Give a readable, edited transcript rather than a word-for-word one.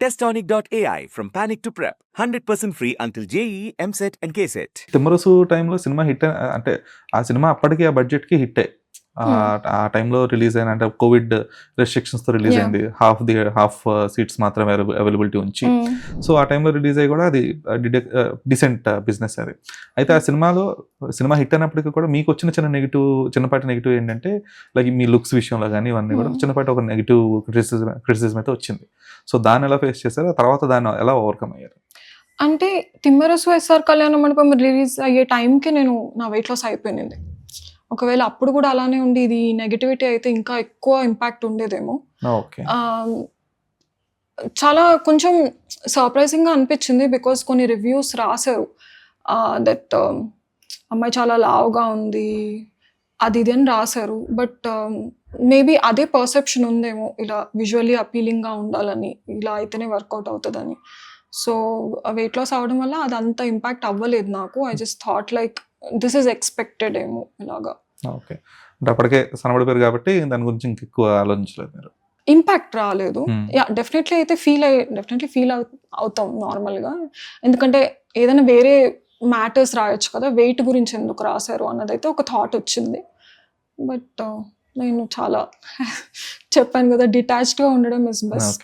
Testonic.ai from panic to prep. 100% free until JEE, MSET and KSET. Timmarusu టైంలో cinema hit అంటే ఆ cinema అప్పటికి ఆ బడ్జెట్కి హిట్టే. ఆ టైంలో రిలీజ్ అయిన అంటే కోవిడ్ రెస్ట్రిక్షన్స్తో రిలీజ్ అయింది. హాఫ్ సీట్స్ మాత్రమే అవైలబిలిటీ ఉంచి. సో ఆ టైంలో రిలీజ్ అయ్యి కూడా అది డిసెంట్ బిజినెస్ అది. అయితే ఆ సినిమా హిట్ అయినప్పటికీ కూడా మీకు వచ్చిన చిన్నపాటి నెగిటివ్ ఏంటంటే లైక్ మీ లుక్స్ విషయంలో కానీ ఇవన్నీ కూడా చిన్నపాటి ఒక నెగిటివ్ క్రిటిసిజం అయితే వచ్చింది. సో దాన్ని ఎలా ఫేస్ చేశారు, ఆ తర్వాత దాన్ని ఎలా ఓవర్కమ్ అయ్యారు? అంటే తిమ్మరసు ఎస్ఆర్ కళ్యాణ మండపం రిలీజ్ అయ్యే టైంకి నా వెయిట్ లాస్ అయిపోయింది. ఒకవేళ అప్పుడు కూడా అలానే ఉండి ఇది నెగటివిటీ అయితే ఇంకా ఎక్కువ ఇంపాక్ట్ ఉండేదేమో. ఓకే. చాలా కొంచెం సర్ప్రైజింగ్గా అనిపించింది. బికాస్ కొన్ని రివ్యూస్ రాశారు దట్ అమ్మాయి చాలా లావుగా ఉంది అది ఇది అని రాశారు. బట్ మేబీ అదే పర్సెప్షన్ ఉందేమో, ఇలా విజువల్లీ అపీలింగ్గా ఉండాలని, ఇలా అయితేనే వర్కౌట్ అవుతుందని. సో వెయిట్ లాస్ అవ్వడం వల్ల అది అంత ఇంపాక్ట్ అవ్వలేదు నాకు. I just thought like this is expected ఏమో ఇలాగా. ఓకే. అంటే అప్పటికే సనబడిపోయారు కాబట్టి దాని గురించి ఇంకెక్కువ ఆలోచించలేదు మీరు. ఇంపాక్ట్ రాలేదు. డెఫినెట్లీ అయితే ఫీల్ అవుతాం నార్మల్గా. ఎందుకంటే ఏదైనా వేరే మ్యాటర్స్ రాయొచ్చు కదా, వెయిట్ గురించి ఎందుకు రాశారు అన్నదైతే ఒక థాట్ వచ్చింది. బట్ నేను చాలా చెప్పాను కదా, డిటాచ్డ్గా ఉండడం ఇస్ బెస్ట్.